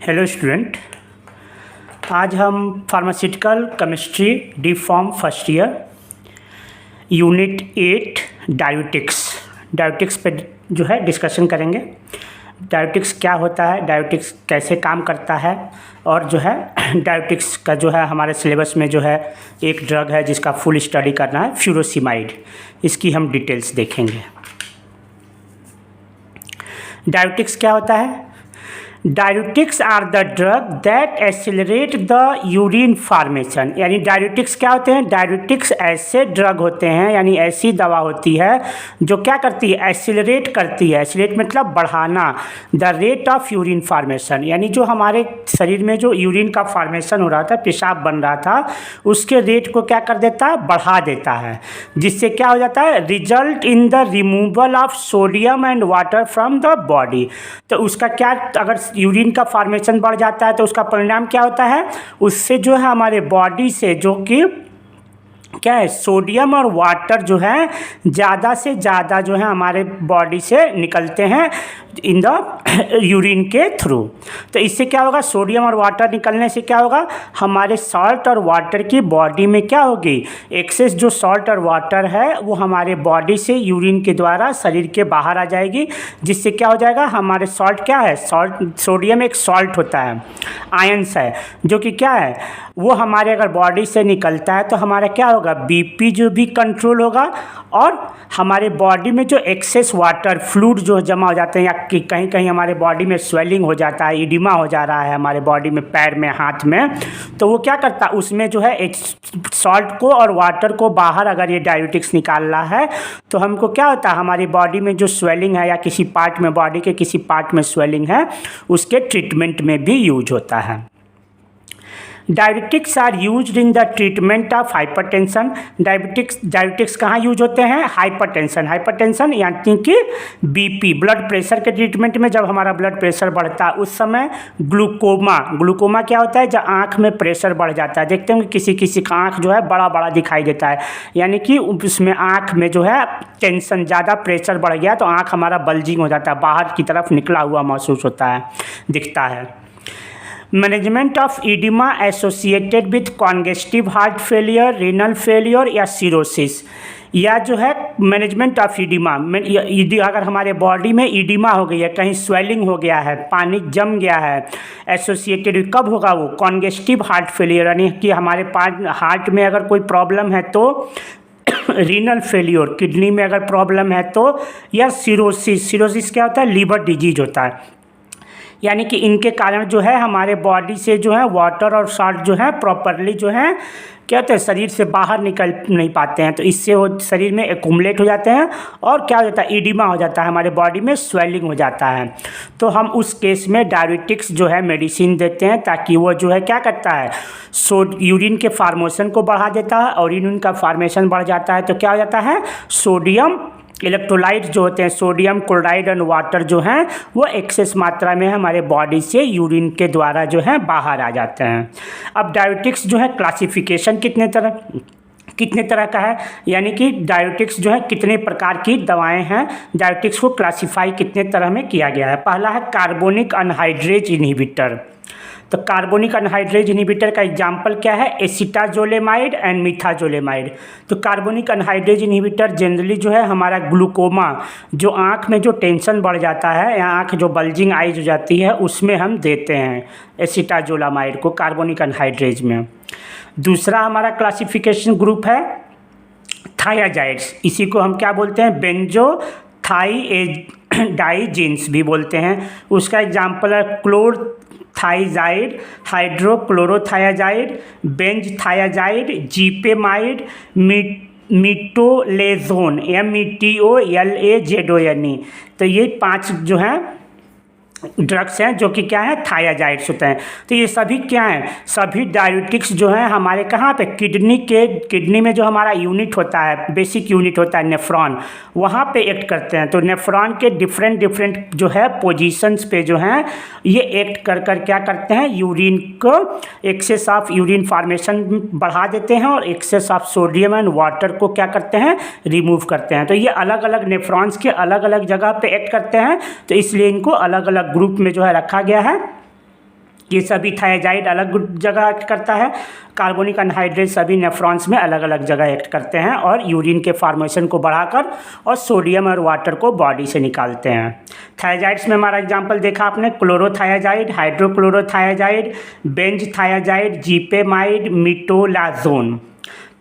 Hello student, आज हम pharmaceutical chemistry D form first year unit 8 डायोटिक्स पे जो है डिस्कशन करेंगे। डायोटिक्स क्या होता है, डायोटिक्स कैसे काम करता है, और जो है डायोटिक्स का जो है हमारे सिलेबस में जो है एक ड्रग है जिसका फुल स्टडी करना है, फ्यूरोसिमाइड। इसकी हम डिटेल्स देखेंगे। डायोटिक्स क्या होता है? Diuretics are the drug that accelerate the urine formation. यानी डायूरेटिक्स क्या होते हैं? डायूरेटिक्स ऐसे ड्रग होते हैं, यानी ऐसी दवा होती है जो क्या करती है? एक्सेलरेट करती है। एक्सेलरेट मतलब बढ़ाना, the rate of urine formation. यानी जो हमारे शरीर में जो यूरिन का फार्मेशन हो रहा था, पेशाब बन रहा था, उसके रेट को क्या कर देता है? बढ़ा देता है। जिससे क्या हो जाता है? Result in the removal of sodium and water from the body. तो उसका क्या, अगर यूरिन का फॉर्मेशन बढ़ जाता है तो उसका परिणाम क्या होता है? उससे जो है हमारे बॉडी से जो कि क्या है, सोडियम और वाटर जो है ज़्यादा से ज़्यादा जो है हमारे बॉडी से निकलते हैं इन द यूरिन के थ्रू। तो इससे क्या होगा? सोडियम और वाटर निकलने से क्या होगा? हमारे सॉल्ट और वाटर की बॉडी में क्या होगी? एक्सेस जो सॉल्ट और वाटर है वो हमारे बॉडी से यूरिन के द्वारा शरीर के बाहर आ जाएगी। जिससे क्या हो जाएगा? हमारे सॉल्ट क्या है? सॉल्ट, सोडियम एक सॉल्ट होता है, आयंस है, जो कि क्या है, वो हमारे अगर बॉडी से निकलता है तो हमारा क्या होगा? बीपी जो भी कंट्रोल होगा, और हमारे बॉडी में जो एक्सेस वाटर फ्लूइड जो जमा हो जाते हैं, या कि कहीं कहीं हमारे बॉडी में स्वेलिंग हो जाता है, इडिमा हो जा रहा है हमारे बॉडी में, पैर में, हाथ में, तो वो क्या करता है? उसमें जो है एक सॉल्ट को और वाटर को बाहर अगर ये डायूरेटिक्स निकाल रहा है तो हमको क्या होता है? हमारी बॉडी में जो स्वेलिंग है या किसी पार्ट में, बॉडी के किसी पार्ट में स्वेलिंग है, उसके ट्रीटमेंट में भी यूज होता है। Diuretics are used in the treatment of hypertension. Diuretics कहाँ यूज होते हैं? हाइपरटेंशन यानी कि बीपी, ब्लड प्रेशर के ट्रीटमेंट में। जब हमारा ब्लड प्रेशर बढ़ता है उस समय ग्लूकोमा क्या होता है? जब आँख में प्रेशर बढ़ जाता है, देखते हैं कि किसी का आँख जो है बड़ा बड़ा दिखाई देता है, यानी कि उसमें आँख में जो है टेंशन, ज़्यादा प्रेशर बढ़ गया तो आँख हमारा बल्जिंग हो जाता है, बाहर की तरफ निकला हुआ महसूस होता है, दिखता है। Management of oedema associated with congestive heart failure, renal failure या सिरोसिस, या जो है मैनेजमेंट ऑफ इडिमा। अगर हमारे बॉडी में इडिमा हो गई है, कहीं स्वेलिंग हो गया है, पानी जम गया है, एसोसिएटेड कब होगा वो? कॉन्जेस्टिव हार्ट फेलियर, यानी कि हमारे हार्ट में अगर कोई प्रॉब्लम है तो, रीनल फेलियर किडनी में अगर प्रॉब्लम है तो, या सिरोसिस क्या होता है? लीवर डिजीज होता है। यानी कि इनके कारण जो है हमारे बॉडी से जो है वाटर और सॉल्ट जो है प्रॉपरली जो है क्या होता है, शरीर से बाहर निकल नहीं पाते हैं, तो इससे वो शरीर में एक्युमुलेट हो जाते हैं और क्या हो जाता है? इडिमा हो जाता है, हमारे बॉडी में स्वेलिंग हो जाता है। तो हम उस केस में डायूरेटिक्स जो है मेडिसिन देते हैं, ताकि वो जो है क्या करता है? यूरिन के फार्मेशन को बढ़ा देता है, और यूरिन का फार्मेशन बढ़ जाता है तो क्या हो जाता है? सोडियम इलेक्ट्रोलाइट जो होते हैं, सोडियम क्लोराइड एंड वाटर जो हैं वो एक्सेस मात्रा में हमारे बॉडी से यूरिन के द्वारा जो है बाहर आ जाते हैं। अब डायूरेटिक्स जो है क्लासिफिकेशन कितने तरह का है, यानी कि डायूरेटिक्स जो है कितने प्रकार की दवाएं हैं, डायूरेटिक्स को क्लासीफाई कितने तरह में किया गया है। पहला है कार्बोनिक अनहाइड्रेज इनहिबिटर। तो कार्बोनिक अनहाइड्रेज इनहिबिटर का एग्जाम्पल क्या है? एसिटाजोलेमाइड एंड मिथाजोलेमाइड। तो कार्बोनिक अनहाइड्रेज इनहिबिटर जनरली जो है हमारा ग्लूकोमा, जो आँख में जो टेंशन बढ़ जाता है या आँख जो बल्जिंग आइज हो जाती है, उसमें हम देते हैं एसिटाजोलेमाइड को कार्बोनिक अनहाइड्रेज में। दूसरा हमारा क्लासिफिकेशन ग्रुप है थायाजाइड्स। इसी को हम क्या बोलते हैं? बेंजोथाइडाइजिन्स भी बोलते हैं। उसका एग्जाम्पल है क्लोरथाइजाइड, हाइड्रोक्लोरोथायाजाइड, बेंजथायाजाइड, जीपेमाइड, मीटोलेजोन, METOLAZONE। तो ये 5 जो हैं ड्रग्स हैं जो कि क्या है? थायाजाइड्स होते हैं। तो ये सभी क्या हैं? सभी डायूरेटिक्स जो हैं हमारे कहाँ पे? किडनी में जो हमारा यूनिट होता है, बेसिक यूनिट होता है नेफ्रॉन, वहाँ पे एक्ट करते हैं। तो नेफ्रॉन के डिफरेंट जो है पोजीशंस पे जो हैं ये एक्ट कर क्या करते हैं? यूरिन को, एक्सेस ऑफ यूरिन फॉर्मेशन बढ़ा देते हैं, और excess of sodium and water को क्या करते हैं? रिमूव करते हैं। तो ये अलग अलग नेफ्रॉन्स के अलग अलग जगह पे एक्ट करते हैं, तो इसलिए इनको अलग अलग ग्रुप में जो है रखा गया है। ये सभी थायाजाइड अलग जगह एक्ट करता है, कार्बोनिक अनहाइड्रेट सभी नेफ्रॉन्स में अलग अलग जगह एक्ट करते हैं और यूरिन के फॉर्मेशन को बढ़ाकर और सोडियम और वाटर को बॉडी से निकालते हैं। थायाजाइड्स में हमारा एग्जांपल देखा आपने, क्लोरोथायाजाइड, हाइड्रोक्लोरोथायाजाइड, बेंजथायाजाइड, जीपेमाइड, मिटोलाजोन।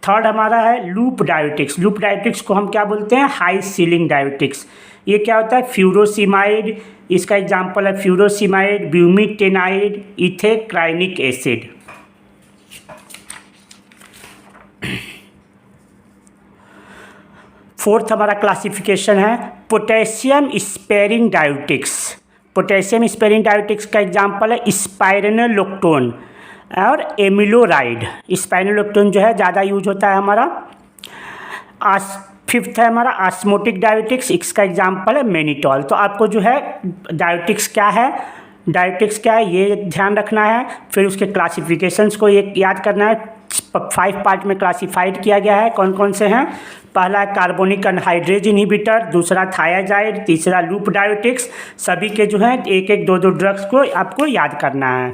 थर्ड हमारा है लूप डायोटिक्स। लूप डायोटिक्स को हम क्या बोलते हैं? High ceiling diuretics. ये क्या होता है? फ्यूरोसिमाइड, इसका एग्जांपल है furosemide, bumetanide, ethacrynic acid. Fourth हमारा क्लासिफिकेशन है potassium sparing diuretics. Potassium sparing diuretics का एग्जांपल है स्पाइरेनोलेक्टोन और एमिलोराइड। स्पाइरेनोलेक्टोन जो है ज़्यादा यूज होता है हमारा। फिफ्थ है हमारा ऑस्मोटिक डायोटिक्स, इसका एग्जांपल है मेनिटॉल। तो आपको जो है डायोटिक्स क्या है, डायोटिक्स क्या है ये ध्यान रखना है, फिर उसके क्लासिफिकेशंस को एक याद करना है। 5 पार्ट में क्लासिफाइड किया गया है, कौन कौन से हैं? पहला है कार्बोनिक अनहाइड्रेज इनहिबिटर, दूसरा थायाजाइड, तीसरा लूप डायोटिक्स। सभी के जो है एक एक दो ड्रग्स को आपको याद करना है।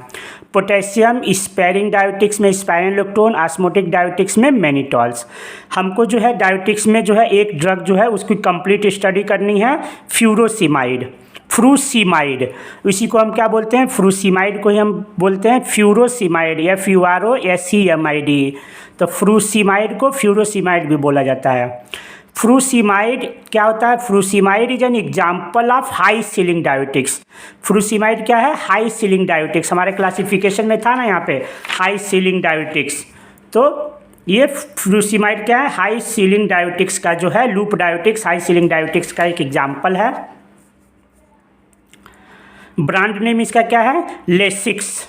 पोटेशियम स्पेरिंग डायोटिक्स में स्पाइरेनोलेक्टोन, ऑस्मोटिक डायोटिक्स में मेनिटॉल्स। हमको जो है डायोटिक्स में जो है एक ड्रग जो है उसकी कंप्लीट स्टडी करनी है, फ्यूरोसिमाइड, फ्रूसिमाइड। इसी को हम क्या बोलते हैं? फ्रूसिमाइड को ही हम बोलते हैं फ्यूरोसिमाइड या FUROSEMID। तो फ्रूसिमाइड को फ्यूरोसिमाइड भी बोला जाता है। फ्रूसिमाइड क्या होता है? Frusemide is an example of high ceiling diuretics. Frusemide क्या है? High ceiling diuretics. हमारे क्लासिफिकेशन में था ना यहाँ पे हाई सीलिंग डायोटिक्स। तो ये फ्रूसिमाइड क्या है? हाई सीलिंग डायोटिक्स का जो है, लूप डायोटिक्स हाई सीलिंग डायोटिक्स का एक एग्जाम्पल है। ब्रांड नेम इसका क्या है? लेसिक्स।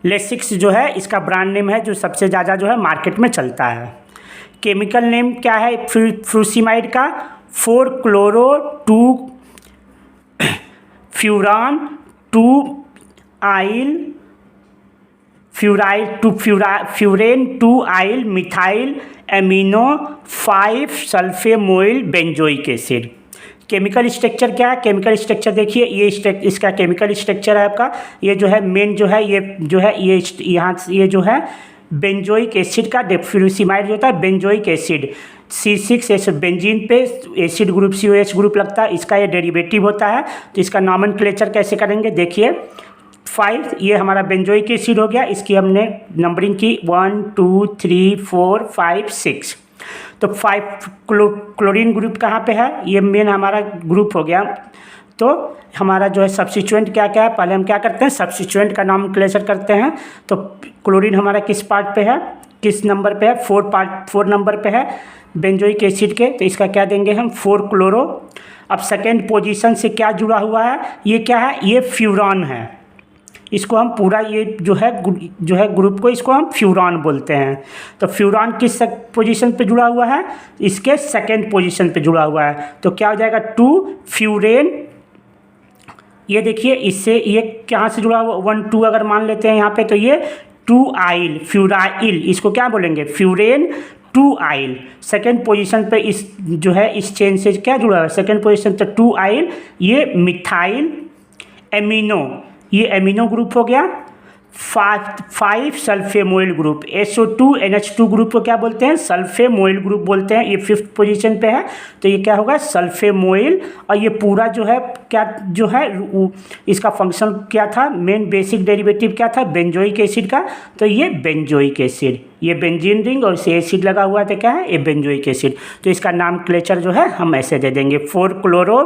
लेसिक्स जो है इसका ब्रांड नेम है जो सबसे ज़्यादा जो है मार्केट में चलता है। केमिकल नेम क्या है फ्रूसिमाइड का? 4-क्लोरो 2 furan 2 yl furan 2 yl methyl amino 5 sulfamoyl benzoic acid. Chemical structure क्या है? केमिकल स्ट्रक्चर देखिए, ये इसका केमिकल स्ट्रक्चर है आपका। ये जो है मेन जो है ये जो है ये यहाँ ये जो है बेंजोइक एसिड का फ्यूरोसिमाइड जो होता है बेंजोइक एसिड C6 बेंजीन पे एसिड ग्रुप COH ग्रुप लगता है, इसका ये डेरिवेटिव होता है। तो इसका नॉमेनक्लेचर कैसे करेंगे देखिए, 5 ये हमारा बेंजोइक एसिड हो गया, इसकी हमने नंबरिंग की 1 2 3 4 5 6। तो 5 क्लोरीन ग्रुप कहाँ पे है? ये मेन हमारा ग्रुप हो गया। तो हमारा जो है सब्स्टिट्यूएंट क्या क्या है, पहले हम क्या करते हैं सब्स्टिट्यूएंट का नॉमेनक्लेचर करते हैं। तो क्लोरीन हमारा किस पार्ट पे है, किस नंबर पे है? 4 नंबर पे है बेंजोइक एसिड के। तो इसका क्या देंगे हम 4 क्लोरो। अब सेकेंड पोजीशन से क्या जुड़ा हुआ है, ये क्या है? ये फ्यूरान है। इसको हम पूरा ये जो है ग्रुप को इसको हम फ्यूरान बोलते हैं। तो फ्यूरान किस पोजीशन पे जुड़ा हुआ है? इसके सेकेंड पोजीशन पे जुड़ा हुआ है। तो क्या हो जाएगा 2 फ्यूरेन। ये देखिए इससे ये कहाँ से जुड़ा हुआ 1 2 अगर मान लेते हैं यहाँ पे, तो ये 2 आइल फ्यूराइल, इसको क्या बोलेंगे फ्यूरेन 2 आइल। सेकेंड पोजीशन पे इस जो है इस चेन से क्या जुड़ा हुआ है? सेकेंड पोजीशन पे 2 आइल, ये मिथाइल एमिनो, ये एमिनो ग्रुप हो गया। 5 सल्फेमोइल ग्रुप SO2 NH2 ग्रुप को क्या बोलते हैं? सल्फेमोइल ग्रुप बोलते हैं। ये 5th पोजीशन पे है, तो ये क्या होगा सल्फेमोइल। और ये पूरा जो है क्या जो है इसका फंक्शन क्या था? मेन बेसिक डेरिवेटिव क्या था? बेंजोइक एसिड का। तो ये बेंजोइक एसिड, ये बेंजीन रिंग और इसे एसिड लगा हुआ था, क्या है? ये बेंजोइक एसिड। तो इसका नाम क्लेचर जो है हम ऐसे दे देंगे 4 chloro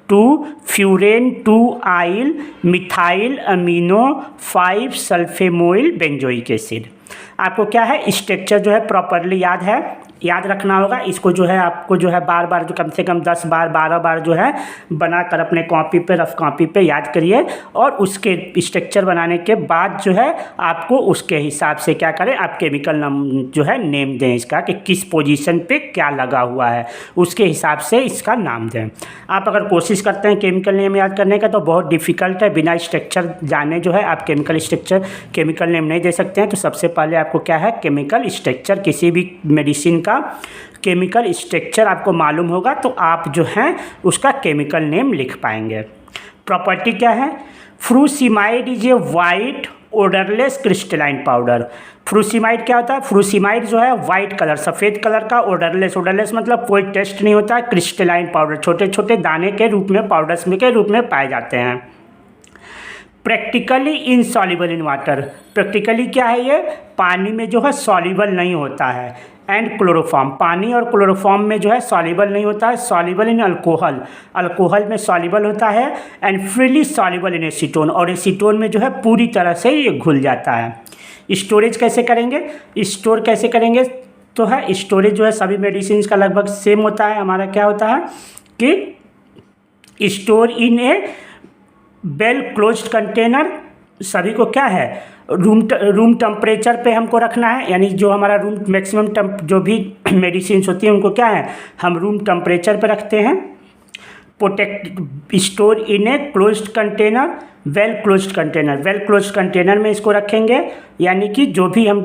2 furan 2 yl methyl amino 5 sulfamoyl benzoic acid. आपको क्या है स्ट्रक्चर जो है प्रॉपरली याद रखना होगा। इसको जो है आपको जो है बार बार जो कम से कम 10 बार 12 बार जो है बनाकर अपने कॉपी पे रफ कॉपी पे याद करिए। और उसके स्ट्रक्चर बनाने के बाद जो है आपको उसके हिसाब से क्या करें, आप केमिकल नाम जो है नेम दें इसका कि किस पोजीशन पे क्या लगा हुआ है, उसके हिसाब से इसका नाम दें। आप अगर कोशिश करते हैं केमिकल नेम याद करने का तो बहुत डिफ़िकल्ट है, बिना स्ट्रक्चर जाने जो है आप केमिकल नेम नहीं दे सकते हैं। तो सबसे पहले आपको क्या है केमिकल स्ट्रक्चर, किसी भी मेडिसिन का केमिकल स्ट्रक्चर आपको मालूम होगा तो आप जो है उसका केमिकल नेम लिख पाएंगे। प्रॉपर्टी क्या है? Frusemide is a white odourless crystalline powder. Frusemide क्या होता है? फ्रूसिमाइड जो है वाइट कलर, सफ़ेद कलर का, ओडरलेस, ओडरलेस मतलब कोई टेस्ट नहीं होता है, क्रिस्टलाइन पाउडर, छोटे छोटे दाने के रूप में, पाउडर्स में के रूप में पाए जाते हैं। Practically insoluble in water, practically क्या है ये? पानी में जो है सॉल्युबल नहीं होता है। एंड क्लोरोफॉर्म, पानी और क्लोरोफॉर्म में जो है सॉल्युबल नहीं होता है। सॉल्युबल इन अल्कोहल, अल्कोहल में सॉल्युबल होता है। And freely soluble in acetone, और एसीटोन में जो है पूरी तरह से ये घुल जाता है। स्टोरेज कैसे करेंगे? स्टोर कैसे करेंगे? तो है स्टोरेज जो है सभी मेडिसिन का लगभग सेम होता है। हमारा क्या होता है कि store in A well closed container, सभी को क्या है रूम टेम्परेचर पे हमको रखना है, यानी जो हमारा रूम मैक्सिमम जो भी मेडिसिन होती हैं उनको क्या है हम रूम टेम्परेचर पे रखते हैं। Protect store in a closed container, well closed container, well closed container में इसको रखेंगे, यानी कि जो भी हम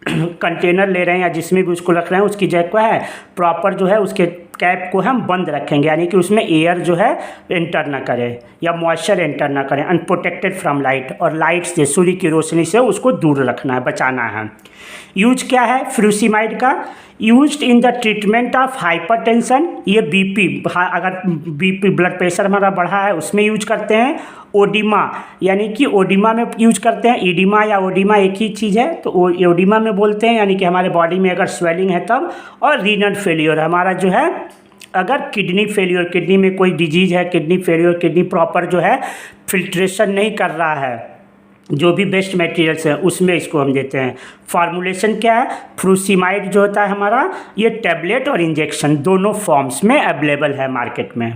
कंटेनर ले रहे हैं या जिसमें भी उसको रख रहे हैं उसकी जगह है प्रॉपर जो है उसके कैप को हम बंद रखेंगे, यानी कि उसमें एयर जो है एंटर ना करे या मॉइस्चर एंटर ना करें। अनप्रोटेक्टेड फ्रॉम लाइट, और लाइट से, सूर्य की रोशनी से उसको दूर रखना है, बचाना है। यूज क्या है फ्रूसिमाइड का? Used in the treatment of hypertension, ये बीपी, अगर बीपी ब्लड प्रेशर हमारा बढ़ा है उसमें यूज करते हैं। ओडिमा, यानी कि ओडिमा में यूज करते हैं। ईडिमा या ओडिमा एक ही चीज़ है, तो ओडिमा में बोलते हैं, यानी कि हमारे बॉडी में अगर स्वेलिंग है तब। और रीनल फेलियर, हमारा जो है अगर किडनी फेलियर, किडनी में कोई डिजीज़ है, किडनी फेलियर, किडनी प्रॉपर जो है फिल्ट्रेशन नहीं कर रहा है, जो भी बेस्ट मटेरियल्स हैं उसमें इसको हम देते हैं। फार्मूलेशन क्या है? फ्रूसिमाइड जो होता है हमारा, ये टैबलेट और इंजेक्शन दोनों फॉर्म्स में अवेलेबल है मार्केट में।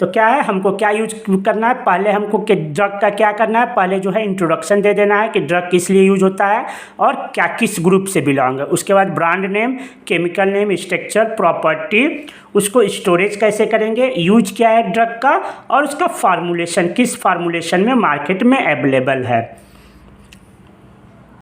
तो क्या है हमको क्या यूज करना है? पहले हमको ड्रग का क्या करना है? पहले जो है इंट्रोडक्शन दे देना है कि ड्रग किस लिए यूज होता है और क्या किस ग्रुप से बिलोंग है। उसके बाद brand name, chemical name, structure, property, उसको स्टोरेज कैसे करेंगे, यूज क्या है ड्रग का, और उसका फार्मूलेशन किस फार्मूलेशन में मार्केट में अवेलेबल है।